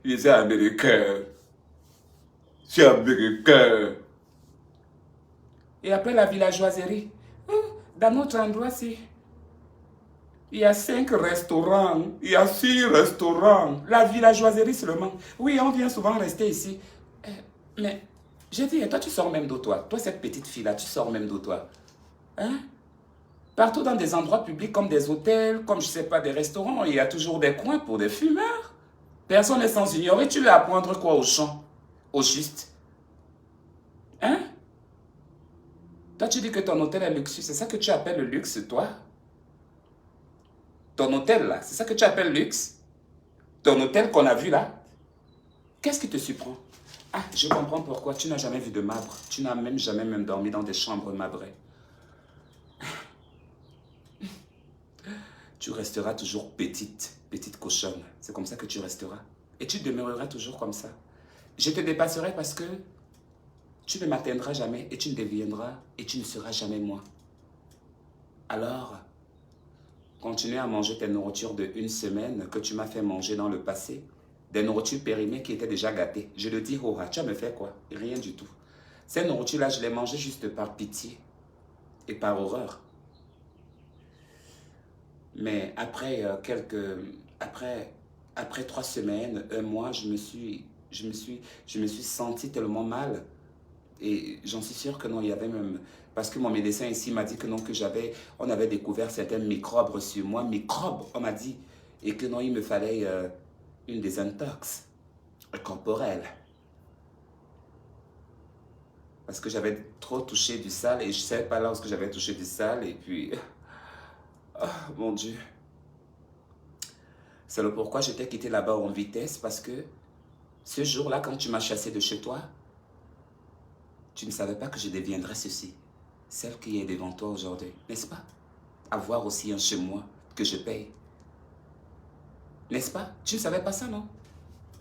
il est américain. C'est américain. Et après la villageoiserie, dans notre endroit-ci, il y a 5 restaurants, il y a 6 restaurants. La villageoiserie seulement. Oui, on vient souvent rester ici. Mais, j'ai dit, et toi, tu sors même d'où, toi? Toi, cette petite fille-là, tu sors même d'où, toi? Hein? Partout dans des endroits publics comme des hôtels, comme je ne sais pas, des restaurants, il y a toujours des coins pour des fumeurs. Personne n'est sans ignorer. Tu veux apprendre quoi au champ? Au juste? Hein? Toi, tu dis que ton hôtel est luxueux. C'est ça que tu appelles le luxe, toi? Ton hôtel, là, c'est ça que tu appelles luxe? Ton hôtel qu'on a vu, là? Qu'est-ce qui te surprend? Ah, je comprends pourquoi. Tu n'as jamais vu de marbre. Tu n'as même jamais même dormi dans des chambres marbrées. Tu resteras toujours petite, petite cochonne. C'est comme ça que tu resteras. Et tu demeureras toujours comme ça. Je te dépasserai parce que tu ne m'atteindras jamais et tu ne deviendras et tu ne seras jamais moi. Alors, continue à manger tes nourritures de 1 semaine que tu m'as fait manger dans le passé. Des nourritures périmées qui étaient déjà gâtées. Je le dis, oh, tu as me fait quoi? Rien du tout. Ces nourritures-là, je les mangeais juste par pitié et par horreur. Mais après après 3 semaines, un mois, je me suis senti tellement mal. Et j'en suis sûr que non, il y avait même... Parce que mon médecin ici m'a dit que non, on avait découvert certains microbes sur moi. Microbes, on m'a dit. Et que non, il me fallait une désintox corporelle. Parce que j'avais trop touché du sale et je ne savais pas là où j'avais touché du sale. Et puis, oh, mon Dieu. C'est le pourquoi je t'ai quitté là-bas en vitesse. Parce que ce jour-là, quand tu m'as chassé de chez toi, tu ne savais pas que je deviendrais ceci. Celle qui est devant toi aujourd'hui, n'est-ce pas? Avoir aussi un chez moi que je paye. N'est-ce pas? Tu ne savais pas ça, non?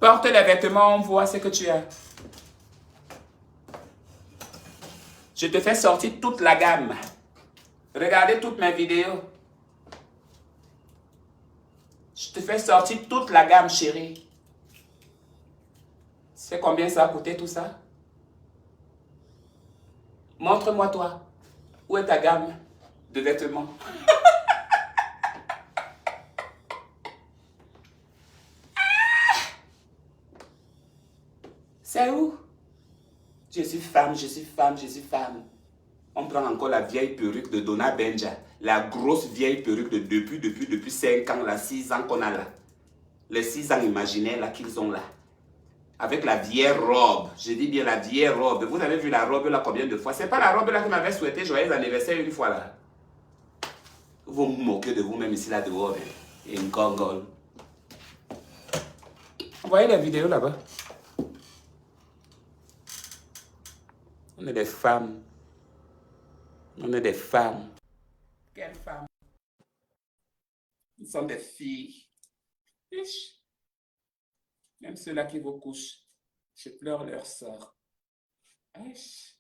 Porte les vêtements, on voit ce que tu as. Je te fais sortir toute la gamme. Regardez toutes mes vidéos. Je te fais sortir toute la gamme, chérie. C'est combien ça a coûté tout ça? Montre-moi toi. Où est ta gamme de vêtements? C'est où? Je suis femme, je suis femme, je suis femme. On prend encore la vieille perruque de Donna Benja. La grosse vieille perruque de depuis 5 ans, là, 6 ans qu'on a là. Les 6 ans imaginaires là qu'ils ont là. Avec la vieille robe. Je dis bien la vieille robe. Vous avez vu la robe là combien de fois? C'est pas la robe là qui m'avait souhaité joyeux anniversaire une fois là. Vous vous moquez de vous-même ici là dehors. Et une gongole. Vous voyez la vidéo là-bas? On est des femmes. On est des femmes. Quelles femmes? Nous sommes des filles. Ish. Même ceux-là qui vous couchent, je pleure leur sort. Ish.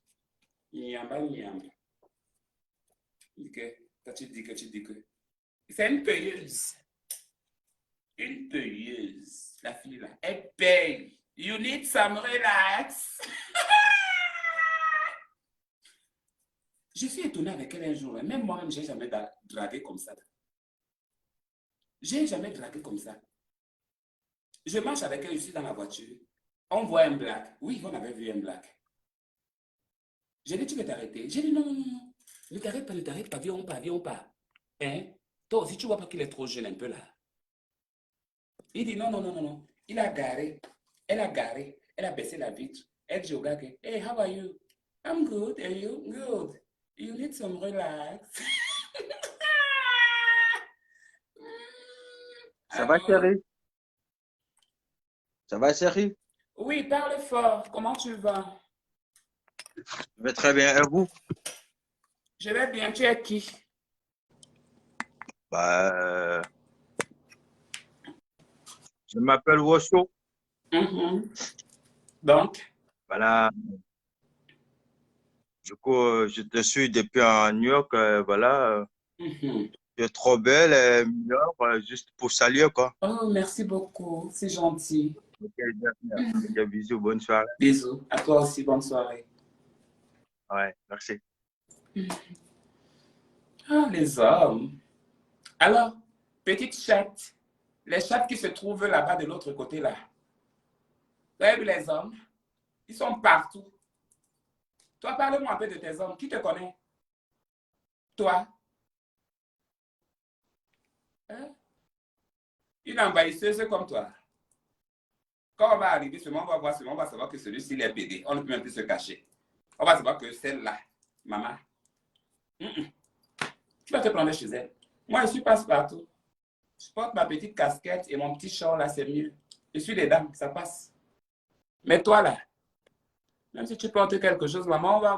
Niamba, niamba. Tu dis que. C'est une payeuse. Une payeuse. La fille là. Elle paye. You need some relax. Je suis étonnée avec elle un jour. Même moi-même, je n'ai jamais dragué comme ça. J'ai jamais dragué comme ça. Je marche avec elle, je suis dans la voiture. On voit un black. Oui, on avait vu un black. J'ai dit, tu veux t'arrêter? J'ai dit, non, non, non, non. Ne t'arrête pas, viens, on part. Hein? Toi aussi, tu vois pas qu'il est trop jeune un peu là. Il dit, non, non, non, non, non. Il a garé. Elle a garé. Elle a baissé la vitre. Elle dit au gars, hey, how are you? I'm good, and you? Good. You need some relax. Ça va, chérie? Ça va, chérie? Oui, parle fort. Comment tu vas? Je vais très bien. Et vous? Je vais bien. Tu es qui? Bah, je m'appelle Wosho. Donc, Voilà. Du coup, je te suis depuis en New York. Voilà. Tu es trop belle, mignonne, juste pour saluer, quoi. oh, merci beaucoup. C'est gentil. Ok, ok, bisous, bonne soirée. Bisous. À toi aussi. Bonne soirée. Ouais, merci. Ah, les hommes. Alors, petite chatte. Les chattes qui se trouvent là-bas de l'autre côté, là. Vous avez vu les hommes? Ils sont partout. Toi, parle-moi un peu de tes hommes. Qui te connaît? Toi? Hein? Une envahisseuse comme toi. Quand on va arriver, seulement on va voir, on va savoir que celui-ci est pédé. On ne peut même plus se cacher. On va savoir que celle-là, maman, Tu vas te prendre chez elle. Moi, je suis passe-partout. Je porte ma petite casquette et mon petit short là, c'est mieux. Je suis des dames, ça passe. Mais toi là, même si tu portes quelque chose, maman, on va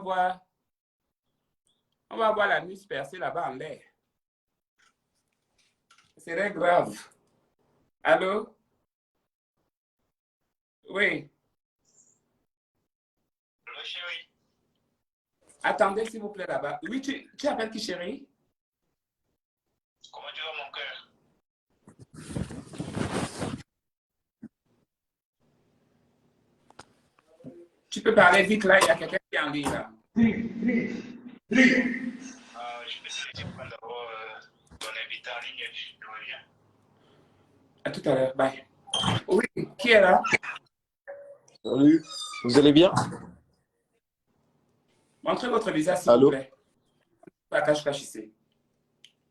voir la nuit se percer là-bas en l'air. C'est très grave. Allô? Oui. Allô, chérie. Attendez, s'il vous plaît, là-bas. Oui, tu appelles qui, chérie? Comment tu vas, mon cœur? Tu peux parler vite, là, il y a quelqu'un qui est en ligne, là. Je peux te laisser prendre d'abord ton invité en ligne, je reviens. À tout à l'heure, bye. Oui, qui est là? Salut, vous allez bien? Montrez votre visage, s'il vous Allô? plaît. Pas cache-cache ici.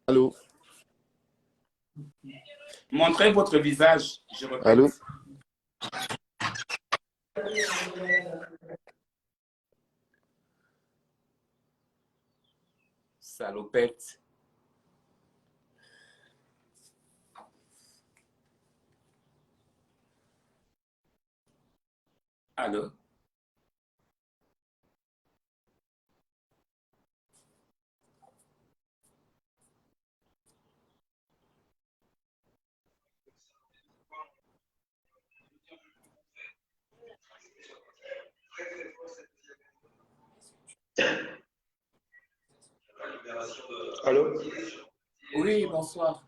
Allô? Montrez votre visage, je répète. Allô? Salopette. Allô? Allô? Oui, bonsoir.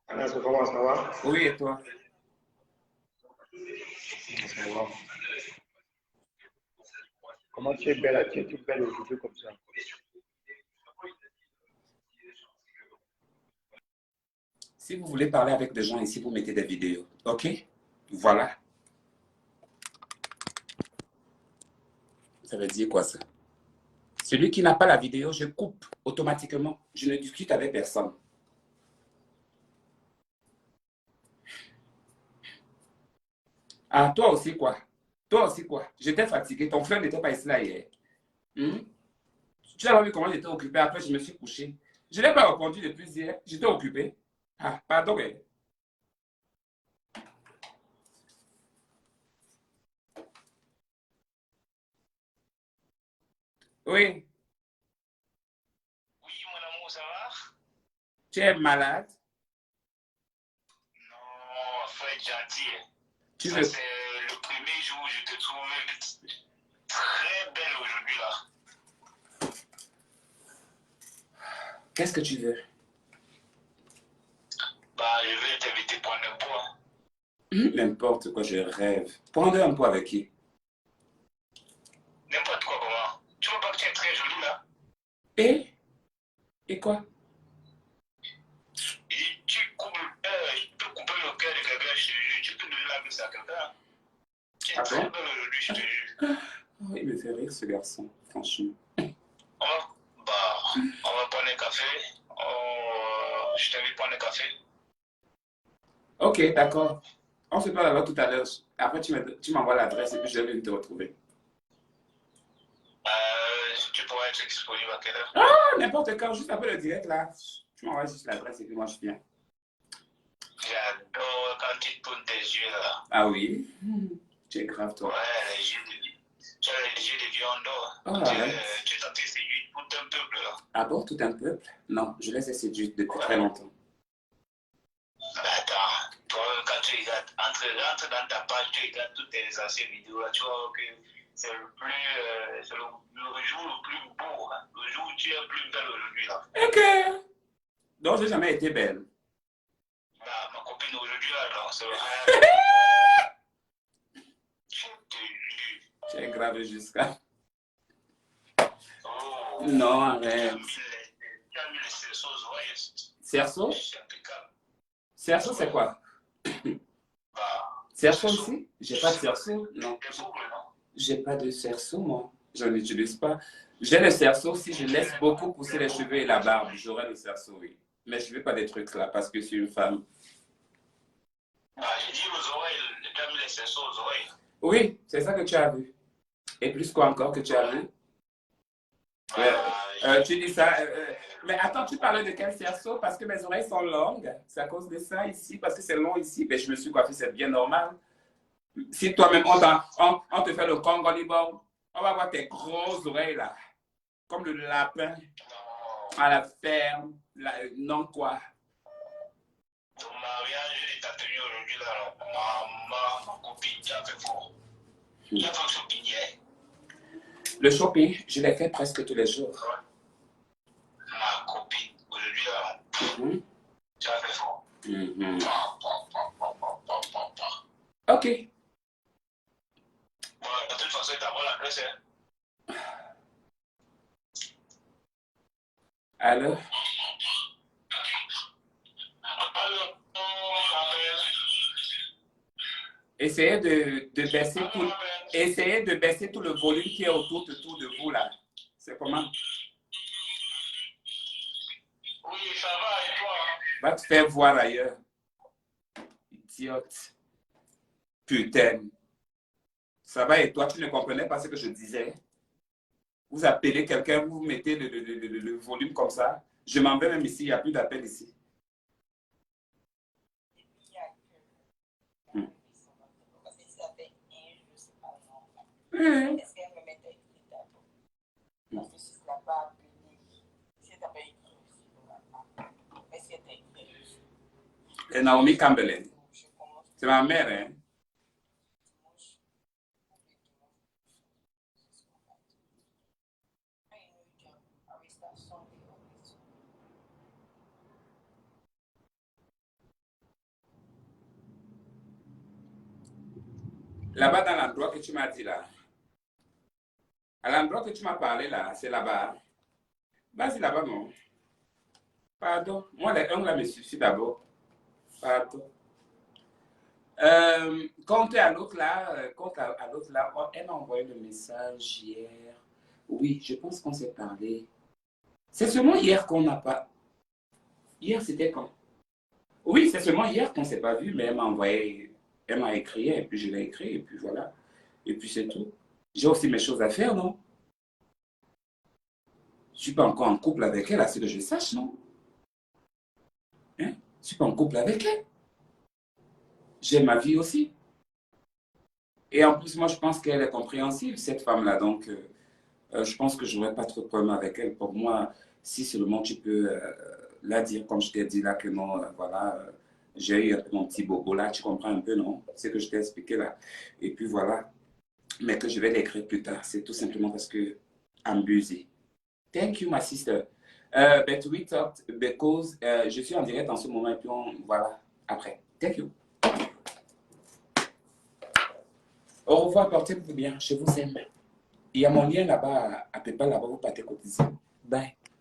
Anna, comment ça va? Oui, et toi? Ça va. Comment tu es belle, tu es toute belle aujourd'hui comme ça. Si vous voulez parler avec des gens ici, vous mettez des vidéos. OK? Voilà. Ça veut dire quoi, ça? Celui qui n'a pas la vidéo, je coupe automatiquement. Je ne discute avec personne. Ah, toi aussi, quoi? Toi aussi, quoi? J'étais fatigué. Ton frère n'était pas ici là hier. Hmm? Tu as vu comment j'étais occupé. Après, je me suis couché. Je n'ai pas répondu depuis hier. J'étais occupé. Ah, pardon. Eh. Oui, Oui, mon amour, ça va? tu es malade. Non, faut être gentil. Tu Ça, veux... c'est le premier jour où je te trouve très belle aujourd'hui, là. Qu'est-ce que tu veux? Bah, je vais t'inviter prendre un pot. N'importe quoi, je rêve. Prendre un pot avec qui? N'importe quoi, comment. Tu vois pas que tu es très jolie, là? Et quoi? Et tu peux couper le cœur de quelqu'un, je te jure. Tu peux donner la bise à quelqu'un. Tu es Ah très bon? belle aujourd'hui, je te jure. Oh, il me fait rire, ce garçon, franchement. On va prendre un café. Je t'invite à prendre un café. Ok, d'accord. On se parle alors tout à l'heure. Après, tu m'envoies l'adresse et puis je vais venir te retrouver. Tu pourras être disponible à quelle heure? Ah, n'importe quand, juste après le direct là. Tu m'envoies juste l'adresse et puis moi je viens. J'adore quand tu tournes tes yeux là. Ah oui? Tu es grave, toi. Ouais, tu as les yeux de viande d'or. Oh, arrête. Tu t'as fait séduire tout un peuple là. Ah bon, tout un peuple? Non, je les ai séduits depuis très longtemps. Mais attends, toi quand tu regardes, entre dans ta page, tu regardes toutes tes anciennes vidéos là, tu vois que c'est c'est le jour le plus beau, hein. Le jour où tu es plus belle aujourd'hui là. Ok. Donc, j'ai jamais été belle. Bah, ma copine aujourd'hui là, donc c'est le Je te jure. Tu es grave jusqu'à... Oh, Non, arrête. Tu as mis les cerceaux aux oreilles. Cerceau? C'est impeccable. Cerceau, c'est quoi? Bah, Cerceau ici? J'ai pas de cerceau, non. des boucles, non? J'ai pas de cerceau, moi. Je n'utilise pas. J'ai le cerceau si je laisse beaucoup pousser les cheveux et la barbe. J'aurai le cerceau, oui. Mais je ne veux pas des trucs là parce que je suis une femme. Ah, j'ai dit aux oreilles, tu as mis les cerceaux aux oreilles. Oui, c'est ça que tu as vu. Et plus quoi encore que tu as vu? Tu dis ça. Mais attends, tu parlais de quel cerceau? Parce que mes oreilles sont longues. C'est à cause de ça ici, parce que c'est long ici. Mais je me suis coiffé, c'est bien normal. Si toi-même, on te fait le Congolibon, on va voir tes grosses oreilles là. Comme le lapin à la ferme. Non, quoi. Ton mariage, ta tenue aujourd'hui, là, ma copine, tu as fait fort. Tu as fait le shopping hier. Le shopping, je l'ai fait presque tous les jours. Ma copine, aujourd'hui, là, tu as fait fort. Ok. Bon, de toute façon, tu as la classe, hein. Alors? Essayez de baisser tout le volume qui est autour de vous là. C'est comment? Oui, ça va, et toi? Va te faire voir ailleurs. Idiote. Putain. Ça va et toi, tu ne comprenais pas ce que je disais? Vous appelez quelqu'un, vous mettez le volume comme ça. Je m'en vais même ici, il n'y a plus d'appel ici. Est-ce qu'elle me mettait écrit d'abord? Parce que si je ne l'ai pas appelé, si elle t'avait écrit aussi, est-ce qu'elle t'a écrit? Et Naomi Campbell. C'est ma mère, hein? Là-bas dans l'endroit que tu m'as dit là. À l'endroit que tu m'as parlé là, c'est là-bas. Vas-y là-bas, non. Pardon. Moi, les ongles là me suffisent d'abord. Pardon. Quant à l'autre là, elle m'a envoyé le message hier. Oui, je pense qu'on s'est parlé. C'est seulement hier qu'on n'a pas. Hier, c'était quand? Oui, c'est seulement hier qu'on ne s'est pas vu, mais elle m'a envoyé, elle m'a écrit, et puis je l'ai écrit, et puis voilà. Et puis c'est tout. J'ai aussi mes choses à faire, non? Je ne suis pas encore en couple avec elle, à ce que je sache, non? Hein? Je ne suis pas en couple avec elle. J'ai ma vie aussi. Et en plus, moi, je pense qu'elle est compréhensive, cette femme-là. Donc, je pense que je n'aurai pas trop de problème avec elle. Pour moi, si seulement tu peux la dire, comme je t'ai dit là, que non, voilà, j'ai eu un peu mon petit bobo là, tu comprends un peu, non? C'est ce que je t'ai expliqué là. Et puis voilà. Mais que je vais l'écrire plus tard. C'est tout simplement parce que I'm busy. Thank you, my sister. But we talked because je suis en direct en ce moment et puis voilà, après. Thank you. Au revoir, portez-vous bien. Je vous aime. Il y a mon lien là-bas à PayPal, là-bas, vous partez cotiser. Bye.